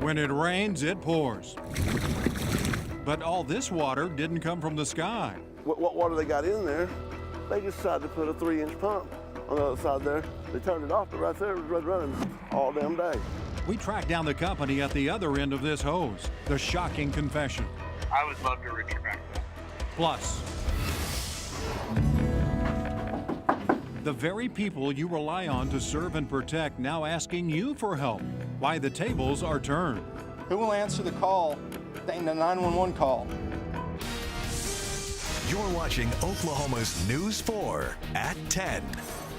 When it rains, it pours. But all this water didn't come from the sky. What water they got in there, they just decided to put a 3-inch pump on the other side there. They turned it off, but right there it was running all damn day. We tracked down the company at the other end of this hose. The shocking confession. I would love to retract that. Plus, the very people you rely on to serve and protect now asking you for help. Why the tables are turned. Who will answer the call? The 911 call. You're watching Oklahoma's News 4 at 10.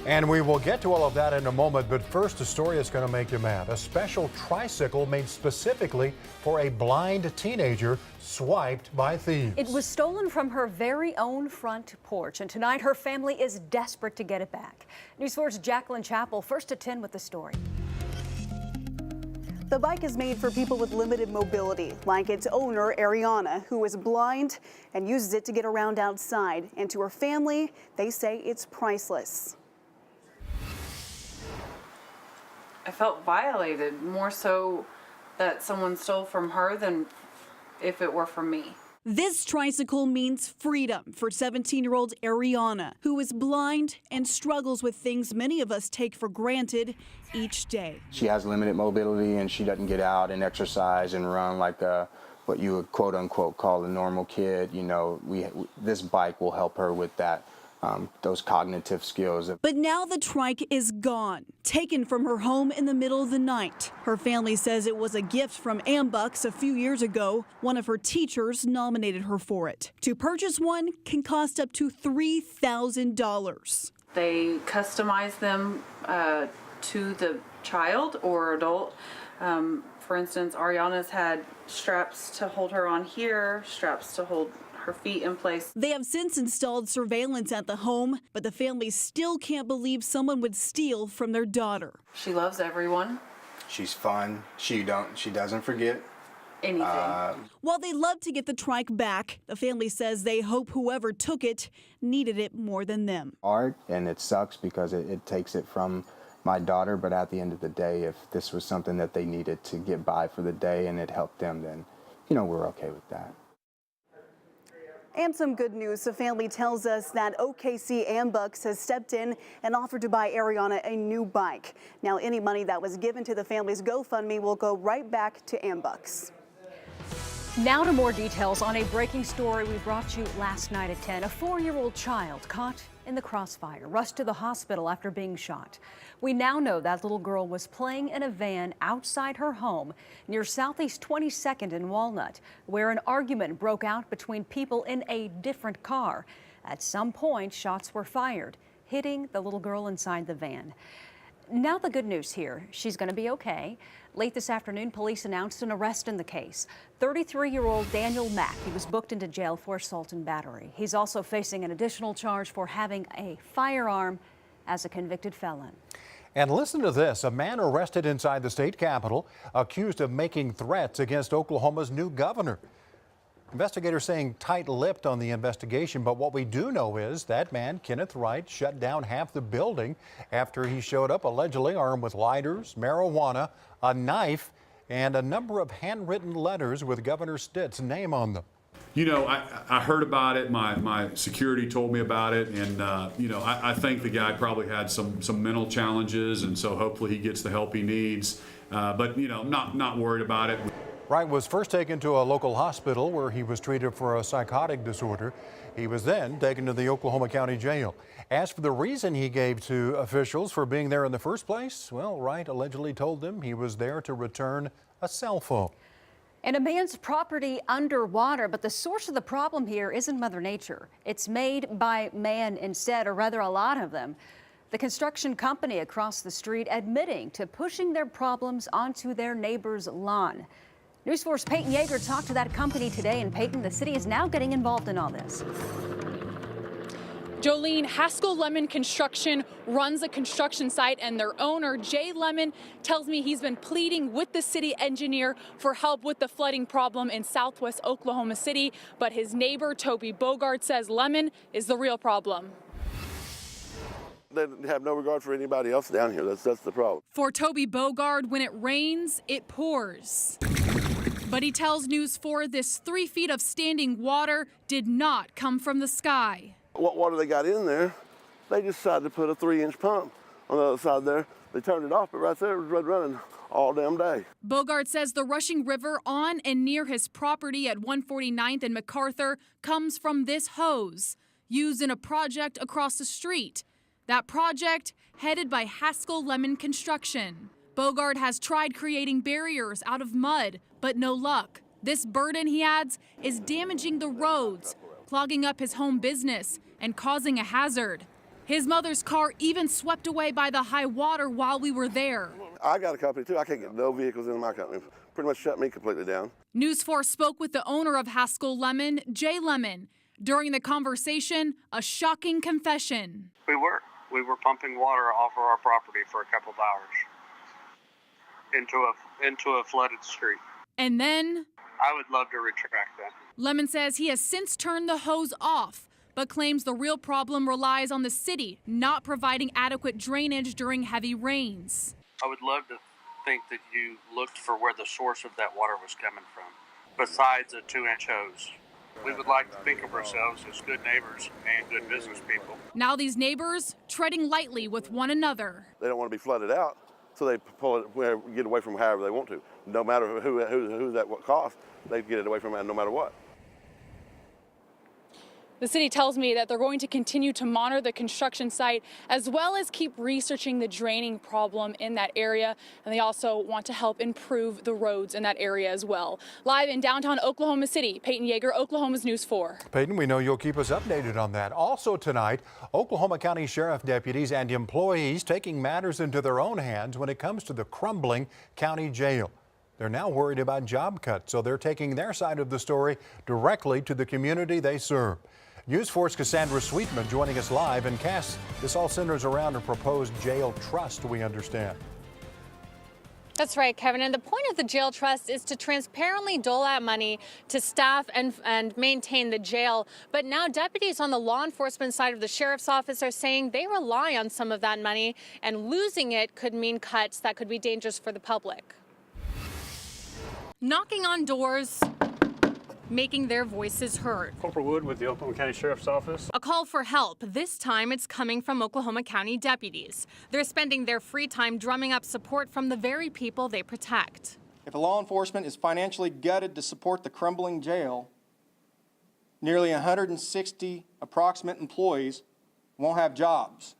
And we will get to all of that in a moment, but first, a story that's going to make you mad. A special tricycle made specifically for a blind teenager swiped by thieves. It was stolen from her very own front porch, and tonight her family is desperate to get it back. News 4's Jacklyn Chappel, first at 10 with the story. The bike is made for people with limited mobility, like its owner, Ariana, who is blind and uses it to get around outside. And to her family, they say it's priceless. I felt violated, more so that someone stole from her than if it were from me. This tricycle means freedom for 17-year-old Ariana, who is blind and struggles with things many of us take for granted each day. She has limited mobility and she doesn't get out and exercise and run like what you would quote unquote call a normal kid. You know, this bike will help her with that. Those cognitive skills. But now the trike is gone, taken from her home in the middle of the night. Her family says it was a gift from Ambucks a few years ago. One of her teachers nominated her for it. To purchase one can cost up to $3,000. They customize them to the child or adult. For instance, Ariana's had straps to hold her on here, straps to hold her feet in place. They have since installed surveillance at the home, but the family still can't believe someone would steal from their daughter. She loves everyone. She's fun. She doesn't forget anything. While they love to get the trike back, the family says they hope whoever took it needed it more than them. Hard, and it sucks because it takes it from my daughter, but at the end of the day, if this was something that they needed to get by for the day and it helped them, then, you know, we're okay with that. And some good news. The family tells us that OKC Ambucks has stepped in and offered to buy Ariana a new bike. Now, any money that was given to the family's GoFundMe will go right back to Ambucks. Now to more details on a breaking story we brought you last night at 10. A 4-year-old child caught in the crossfire, rushed to the hospital after being shot. We now know that little girl was playing in a van outside her home near Southeast 22nd and Walnut, where an argument broke out between people in a different car. At some point, shots were fired, hitting the little girl inside the van. Now the good news here, she's going to be okay. Late this afternoon, police announced an arrest in the case. 33-year-old Daniel Mack, he was booked into jail for assault and battery. He's also facing an additional charge for having a firearm as a convicted felon. And listen to this, a man arrested inside the state capitol accused of making threats against Oklahoma's new governor. Investigators saying tight-lipped on the investigation, but what we do know is that man, Kenneth Wright, shut down half the building after he showed up allegedly armed with lighters, marijuana, a knife, and a number of handwritten letters with Governor Stitt's name on them. You know, I heard about it. My security told me about it, and you know, I think the guy probably had some mental challenges, and so hopefully he gets the help he needs. But you know, not worried about it. Wright was first taken to a local hospital where he was treated for a psychotic disorder. He was then taken to the Oklahoma County Jail. As for the reason he gave to officials for being there in the first place, well, Wright allegedly told them he was there to return a cell phone. And a man's property underwater, but the source of the problem here isn't Mother Nature. It's made by man instead, or rather a lot of them. The construction company across the street admitting to pushing their problems onto their neighbor's lawn. News 4's Peyton Yeager talked to that company today, and Peyton, the city is now getting involved in all this. Joleen, Haskell Lemon Construction runs a construction site, and their owner, Jay Lemon, tells me he's been pleading with the city engineer for help with the flooding problem in southwest Oklahoma City. But his neighbor, Toby Bogart, says Lemon is the real problem. They have no regard for anybody else down here. That's the problem. For Toby Bogard, when it rains, it pours. But he tells News 4 this 3 feet of standing water did not come from the sky. What water they got in there, they just decided to put a 3-inch pump on the other side there. They turned it off, but right there it was running all damn day. Bogart says the rushing river on and near his property at 149th and MacArthur comes from this hose, used in a project across the street. That project headed by Haskell Lemon Construction. Bogart has tried creating barriers out of mud, but no luck. This burden, he adds, is damaging the roads, clogging up his home business and causing a hazard. His mother's car even swept away by the high water while we were there. I got a company too. I can't get no vehicles into my company. Pretty much shut me completely down. News 4 spoke with the owner of Haskell Lemon, Jay Lemon. During the conversation, a shocking confession. We were pumping water off of our property for a couple of hours into a flooded street. And then I would love to retract that. Lemon says he has since turned the hose off, but claims the real problem relies on the city not providing adequate drainage during heavy rains. I would love to think that you looked for where the source of that water was coming from, besides a 2-inch hose. We would like to think of ourselves as good neighbors and good business people. Now these neighbors treading lightly with one another. They don't want to be flooded out, so they pull it, get away from however they want to. No matter who that what cost, they get it away from it no matter what. The city tells me that they're going to continue to monitor the construction site as well as keep researching the draining problem in that area. And they also want to help improve the roads in that area as well. Live in downtown Oklahoma City, Peyton Yeager, Oklahoma's News 4. Peyton, we know you'll keep us updated on that. Also tonight, Oklahoma County Sheriff deputies and employees taking matters into their own hands when it comes to the crumbling county jail. They're now worried about job cuts, so they're taking their side of the story directly to the community they serve. News 4's Cassandra Sweetman joining us live. And Cass, this all centers around a proposed jail trust, we understand. That's right, Kevin. And the point of the jail trust is to transparently dole out money to staff and maintain the jail. But now deputies on the law enforcement side of the sheriff's office are saying they rely on some of that money, and losing it could mean cuts that could be dangerous for the public. Knocking on doors, making their voices heard. Corporal Wood with the Oklahoma County Sheriff's Office. A call for help. This time it's coming from Oklahoma County deputies. They're spending their free time drumming up support from the very people they protect. If law enforcement is financially gutted to support the crumbling jail, nearly 160 approximate employees won't have jobs,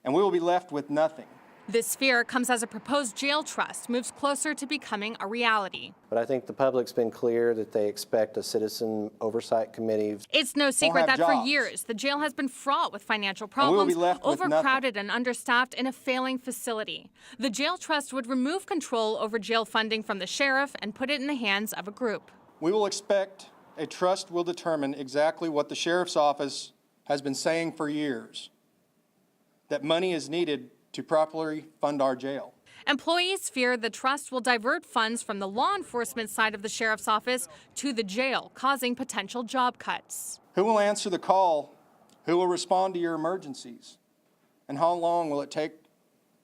and we will be left with nothing. This fear comes as a proposed jail trust moves closer to becoming a reality. But I think the public's been clear that they expect a citizen oversight committee. It's no secret that for years, the jail has been fraught with financial problems, overcrowded and understaffed in a failing facility. The jail trust would remove control over jail funding from the sheriff and put it in the hands of a group. We will expect a trust will determine exactly what the sheriff's office has been saying for years, that money is needed to properly fund our jail. Employees fear the trust will divert funds from the law enforcement side of the sheriff's office to the jail, causing potential job cuts. Who will answer the call? Who will respond to your emergencies? And how long will it take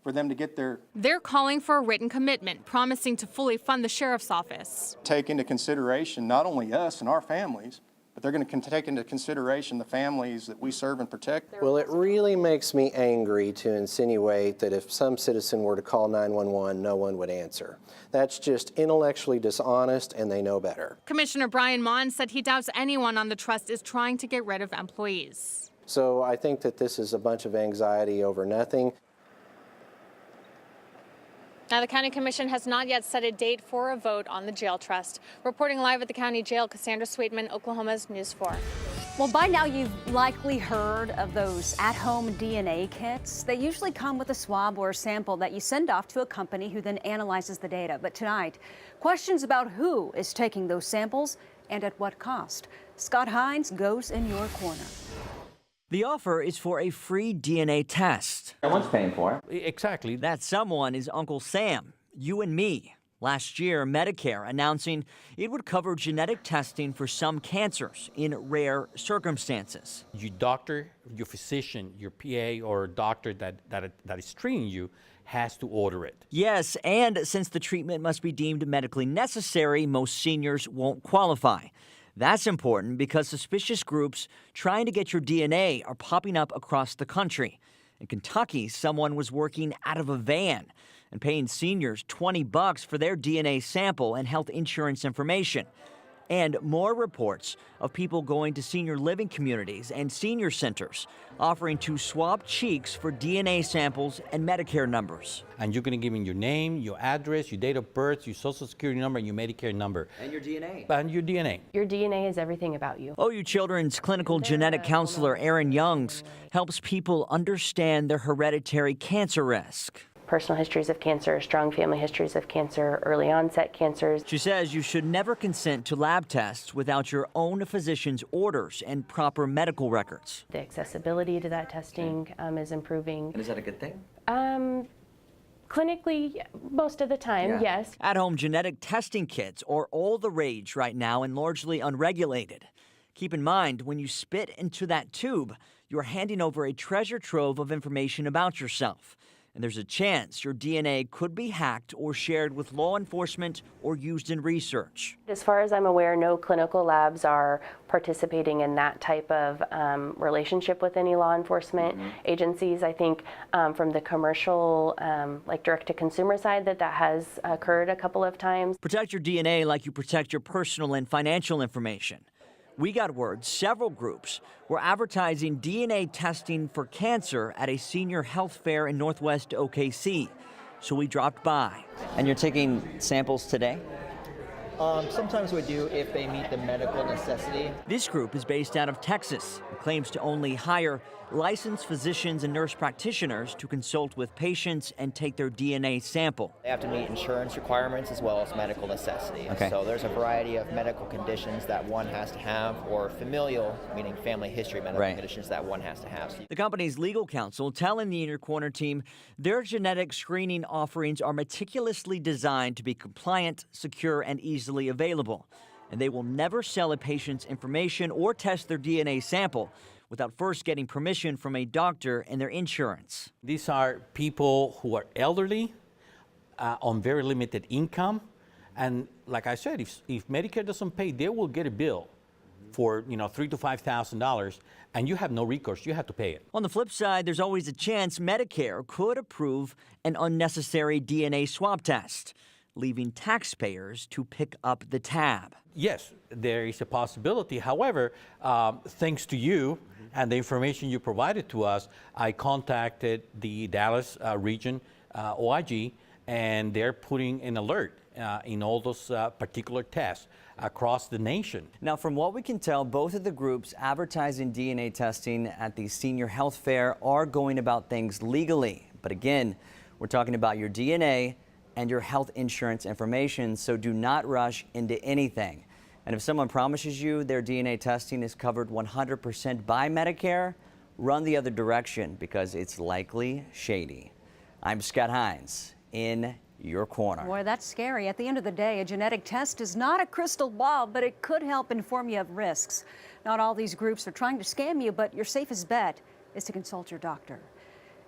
for them to get there? They're calling for a written commitment, promising to fully fund the sheriff's office. Take into consideration not only us and our families, but they're going to take into consideration the families that we serve and protect. Well, it really makes me angry to insinuate that if some citizen were to call 911, no one would answer. That's just intellectually dishonest, and they know better. Commissioner Brian Mon said he doubts anyone on the trust is trying to get rid of employees. So I think that this is a bunch of anxiety over nothing. Now, the County Commission has not yet set a date for a vote on the jail trust. Reporting live at the county jail, Cassandra Sweetman, Oklahoma's News 4. Well, by now you've likely heard of those at-home DNA kits. They usually come with a swab or a sample that you send off to a company who then analyzes the data. But tonight, questions about who is taking those samples and at what cost. Scott Hines goes in your corner. The offer is for a free DNA test. Someone's paying for it. Exactly. That someone is Uncle Sam, you and me. Last year, Medicare announcing it would cover genetic testing for some cancers in rare circumstances. Your doctor, your physician, your PA or doctor that is treating you has to order it. Yes, and since the treatment must be deemed medically necessary, most seniors won't qualify. That's important because suspicious groups trying to get your DNA are popping up across the country. In Kentucky, someone was working out of a van and paying seniors $20 for their DNA sample and health insurance information. And more reports of people going to senior living communities and senior centers offering to swap cheeks for DNA samples and Medicare numbers. And you're going to give them your name, your address, your date of birth, your social security number, and your Medicare number. And your DNA. And your DNA. Your DNA is everything about you. OU Children's clinical genetic counselor Erin Youngs helps people understand their hereditary cancer risk. Personal histories of cancer, strong family histories of cancer, early onset cancers. She says you should never consent to lab tests without your own physician's orders and proper medical records. The accessibility to that testing is improving. And is that a good thing? Clinically, most of the time, yes. At-home genetic testing kits are all the rage right now and largely unregulated. Keep in mind, when you spit into that tube, you're handing over a treasure trove of information about yourself. And there's a chance your DNA could be hacked or shared with law enforcement or used in research. As far as I'm aware, no clinical labs are participating in that type of relationship with any law enforcement agencies. I think from the commercial, like direct-to-consumer side, that has occurred a couple of times. Protect your DNA like you protect your personal and financial information. We got word several groups were advertising DNA testing for cancer at a senior health fair in Northwest OKC. So we dropped by. And you're taking samples today? Sometimes we do if they meet the medical necessity. This group is based out of Texas and claims to only hire licensed physicians and nurse practitioners to consult with patients and take their DNA sample. They have to meet insurance requirements as well as medical necessity. Okay. So there's a variety of medical conditions that one has to have, or familial, meaning family history medical conditions that one has to have. The company's legal counsel telling the Inner Corner team their genetic screening offerings are meticulously designed to be compliant, secure, and easily available. And they will never sell a patient's information or test their DNA sample without first getting permission from a doctor and their insurance. These are people who are elderly, on very limited income, and like I said, if Medicare doesn't pay, they will get a bill for $3,000 to $5,000, and you have no recourse. You have to pay it. On the flip side, there's always a chance Medicare could approve an unnecessary DNA swab test, leaving taxpayers to pick up the tab. Yes, there is a possibility. However, thanks to you and the information you provided to us, I contacted the Dallas region OIG, and they're putting an alert in all those particular tests across the nation. Now, from what we can tell, both of the groups advertising DNA testing at the senior health fair are going about things legally. But again, we're talking about your DNA and your health insurance information, so do not rush into anything. And if someone promises you their DNA testing is covered 100% by Medicare, run the other direction because it's likely shady. I'm Scott Hines in your corner. Boy, that's scary. At the end of the day, a genetic test is not a crystal ball, but it could help inform you of risks. Not all these groups are trying to scam you, but your safest bet is to consult your doctor.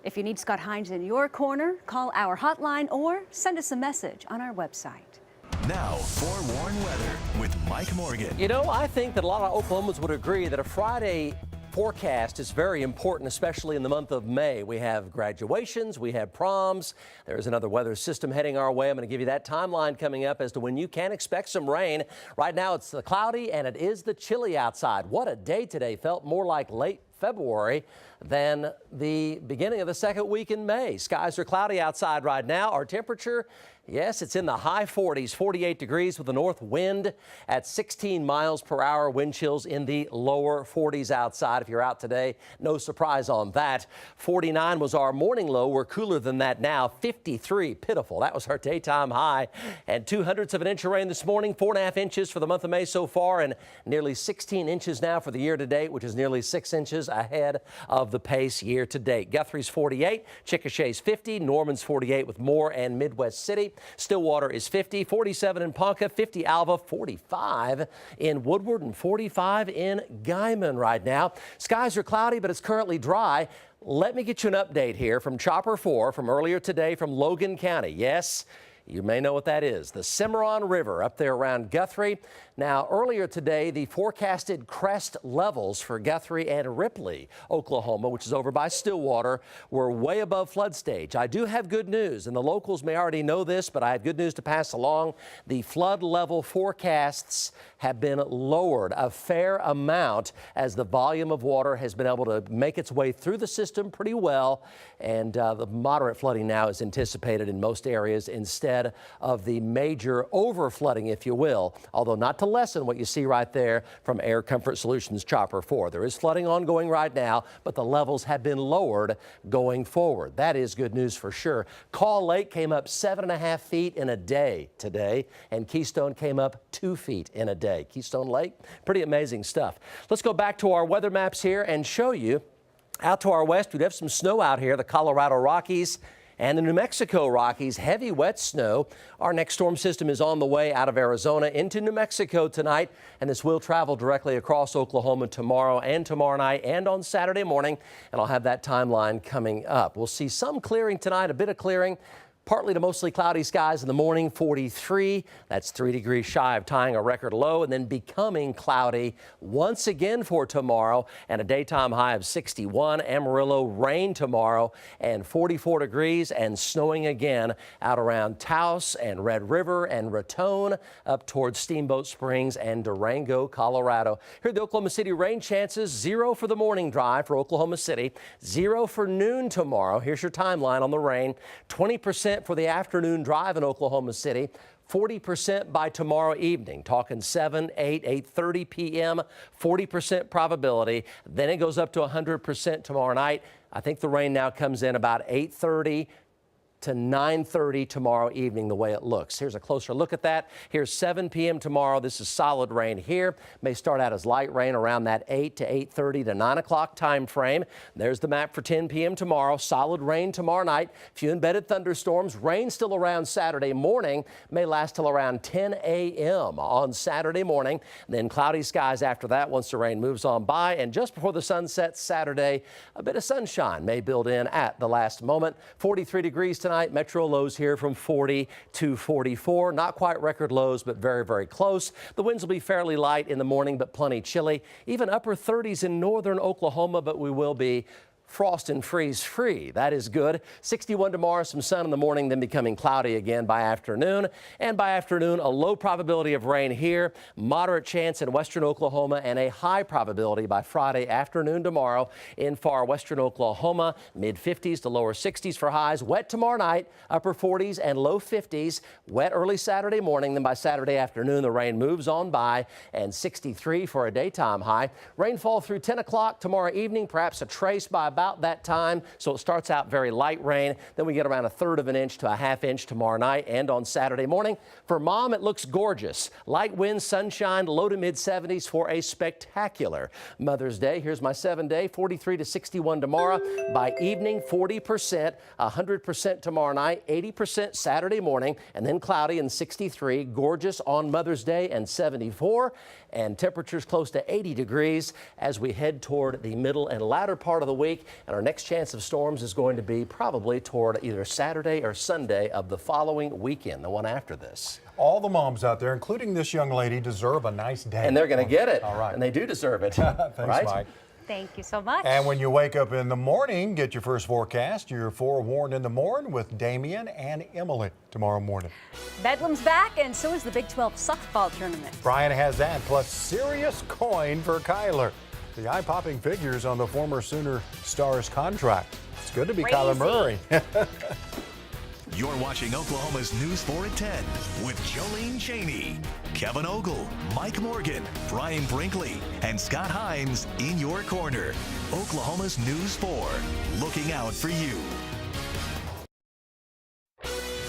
If you need Scott Hines in your corner, call our hotline or send us a message on our website. Now, forewarned weather with Mike Morgan. You know, I think that a lot of Oklahomans would agree that a Friday forecast is very important, especially in the month of May. We have graduations, we have proms. There's another weather system heading our way. I'm going to give you that timeline coming up as to when you can expect some rain. Right now it's the cloudy and it is the chilly outside. What a day today. Felt more like late February than the beginning of the second week in May. Skies are cloudy outside right now. Our temperature, yes, it's in the high 40s, 48 degrees with a north wind at 16 miles per hour. Wind chills in the lower 40s outside. If you're out today, no surprise on that. 49 was our morning low. We're cooler than that now. 53, pitiful. That was our daytime high. And 0.02 of an inch of rain this morning, 4.5 inches for the month of May so far, and nearly 16 inches now for the year to date, which is nearly 6 inches ahead of the pace year to date. Guthrie's 48, Chickasha's 50, Norman's 48 with Moore and Midwest City. Stillwater is 50, 47 in Ponca, 50 Alva, 45 in Woodward, and 45 in Guyman right now. Skies are cloudy, but it's currently dry. Let me get you an update here from Chopper 4 from earlier today from Logan County. Yes, you may know what that is. The Cimarron River up there around Guthrie. Now, earlier today, the forecasted crest levels for Guthrie and Ripley, Oklahoma, which is over by Stillwater, were way above flood stage. I do have good news, and the locals may already know this, but I have good news to pass along. The flood level forecasts have been lowered a fair amount as the volume of water has been able to make its way through the system pretty well, and the moderate flooding now is anticipated in most areas instead of the major overflooding, if you will, although not to lessen what you see right there from Air Comfort Solutions Chopper 4. There is flooding ongoing right now, but the levels have been lowered going forward. That is good news for sure. Call Lake came up 7.5 feet in a day today, and Keystone came up 2 feet in a day. Keystone Lake, pretty amazing stuff. Let's go back to our weather maps here and show you out to our west. We'd have some snow out here, the Colorado Rockies and the New Mexico Rockies, heavy wet snow. Our next storm system is on the way out of Arizona into New Mexico tonight, and this will travel directly across Oklahoma tomorrow and tomorrow night and on Saturday morning, and I'll have that timeline coming up. We'll see some clearing tonight, a bit of clearing. Partly to mostly cloudy skies in the morning, 43. That's 3 degrees shy of tying a record low, and then becoming cloudy once again for tomorrow, and a daytime high of 61. Amarillo, rain tomorrow, and 44 degrees, and snowing again out around Taos and Red River and Raton up towards Steamboat Springs and Durango, Colorado. Here at the Oklahoma City rain chances, 0 for the morning drive for Oklahoma City, 0 for noon tomorrow. Here's your timeline on the rain. 20% for the afternoon drive in Oklahoma City, 40% by tomorrow evening, talking 7, 8, 8:30 p.m., 40% probability. Then it goes up to 100% tomorrow night. I think the rain now comes in about 8:30 to 9:30 tomorrow evening, the way it looks. Here's a closer look at that. Here's 7 p.m. tomorrow. This is solid rain here. May start out as light rain around that 8 to 8:30 to 9 o'clock time frame. There's the map for 10 p.m. tomorrow. Solid rain tomorrow night. Few embedded thunderstorms. Rain still around Saturday morning. May last till around 10 a.m. on Saturday morning. Then cloudy skies after that once the rain moves on by. And just before the sun sets Saturday, a bit of sunshine may build in at the last moment. 43 degrees tonight. Metro lows here from 40 to 44. Not quite record lows, but very, very close. The winds will be fairly light in the morning, but plenty chilly. Even upper 30s in northern Oklahoma, but we will be frost and freeze free. That is good. 61 tomorrow, some sun in the morning, then becoming cloudy again by afternoon. And by afternoon, a low probability of rain here, moderate chance in western Oklahoma, and a high probability by Friday afternoon tomorrow in far western Oklahoma. Mid 50s to lower 60s for highs. Wet tomorrow night, upper 40s and low 50s. Wet early Saturday morning, then by Saturday afternoon, the rain moves on by, and 63 for a daytime high. Rainfall through 10 o'clock tomorrow evening, perhaps a trace by about that time, so it starts out very light rain. Then we get around 1/3 of an inch to a 1/2 inch tomorrow night and on Saturday morning. For Mom, it looks gorgeous. Light winds, sunshine, low to mid 70s for a spectacular Mother's Day. Here's my 7-day, 43 to 61 tomorrow. By evening, 40%, 100% tomorrow night, 80% Saturday morning, and then cloudy and 63. Gorgeous on Mother's Day and 74. And temperatures close to 80 degrees as we head toward the middle and latter part of the week. And our next chance of storms is going to be probably toward either Saturday or Sunday of the following weekend, the one after this. All the moms out there, including this young lady, deserve a nice day. And they're going to get it. All right. And they do deserve it. Thanks, right? Mike. Thank you so much. And when you wake up in the morning, get your first forecast. You're forewarned in the morning with Damian and Emily tomorrow morning. Bedlam's back, and so is the Big 12 softball tournament. Brian has that, plus serious coin for Kyler. The eye-popping figures on the former Sooner Stars contract. It's good to be Crazy. Kyler Murray. You're watching Oklahoma's News 4 at 10 with Joleen Chaney, Kevin Ogle, Mike Morgan, Brian Brinkley, and Scott Hines in your corner. Oklahoma's News 4, looking out for you.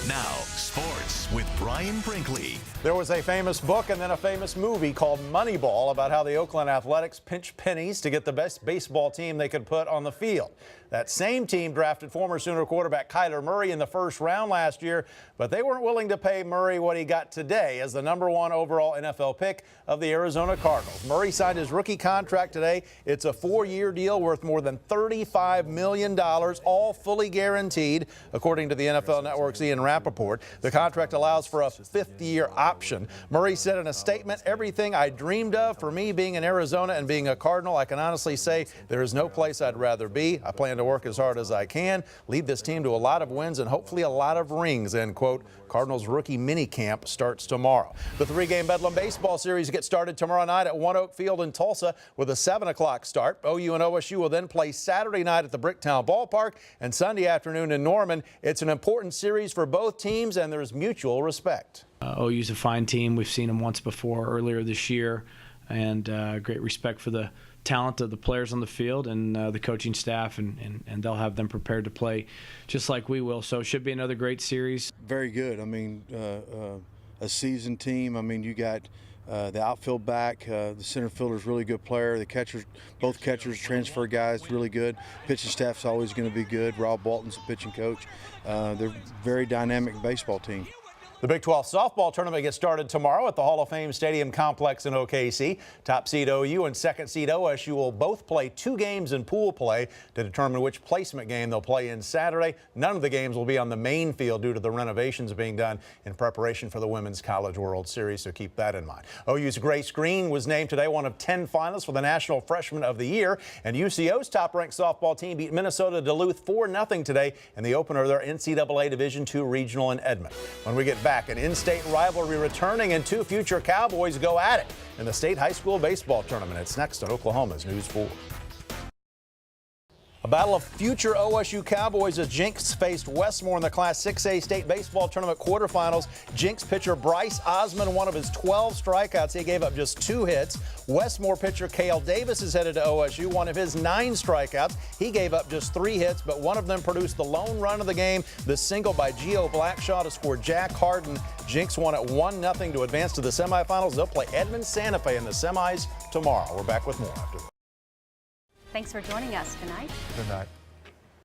Now, sports with Brian Brinkley. There was a famous book and then a famous movie called Moneyball about how the Oakland Athletics pinched pennies to get the best baseball team they could put on the field. That same team drafted former Sooner quarterback Kyler Murray in the first round last year, but they weren't willing to pay Murray what he got today as the #1 overall NFL pick of the Arizona Cardinals. Murray signed his rookie contract today. It's a 4-year deal worth more than $35 million, all fully guaranteed, according to the NFL Network's Ian Rappaport. The contract allows for a 5th-year option. Murray said in a statement, "Everything I dreamed of for me being in Arizona and being a Cardinal, I can honestly say there is no place I'd rather be. I plan to work as hard as I can, lead this team to a lot of wins and hopefully a lot of rings," end quote. Cardinals rookie minicamp starts tomorrow. The 3-game Bedlam baseball series gets started tomorrow night at One Oak Field in Tulsa with a 7 o'clock start. OU and OSU will then play Saturday night at the Bricktown Ballpark and Sunday afternoon in Norman. It's an important series for both teams, and there's mutual respect. OU's a fine team. We've seen them once before earlier this year, and great respect for the talent of the players on the field and the coaching staff, and they'll have them prepared to play just like we will. So it should be another great series. Very good. I mean, a seasoned team. I mean, you got the outfield back, the center fielder's really good player. The catchers, both catchers, transfer guys, really good. Pitching staff's always going to be good. Rob Walton's a pitching coach. They're a very dynamic baseball team. The Big 12 softball tournament gets started tomorrow at the Hall of Fame Stadium Complex in OKC. Top seed OU and second seed OSU will both play 2 games in pool play to determine which placement game they'll play in Saturday. None of the games will be on the main field due to the renovations being done in preparation for the Women's College World Series, so keep that in mind. OU's Grace Green was named today one of 10 finalists for the National Freshman of the Year, and UCO's top-ranked softball team beat Minnesota Duluth 4-0 today in the opener of their NCAA Division II Regional in Edmond. When we get back, an in-state rivalry returning and 2 future Cowboys go at it in the state high school baseball tournament. It's next on Oklahoma's News 4. A battle of future OSU Cowboys as Jinx faced Westmore in the Class 6A state baseball tournament quarterfinals. Jinx pitcher Bryce Osmond, one of his 12 strikeouts. He gave up just 2 hits. Westmore pitcher Cale Davis is headed to OSU, one of his 9 strikeouts. He gave up just 3 hits, but one of them produced the lone run of the game, the single by Gio Blackshaw to score Jack Harden. Jinx won at 1-0 to advance to the semifinals. They'll play Edmond Santa Fe in the semis tomorrow. We're back with more after this. Thanks for joining us tonight. Good night.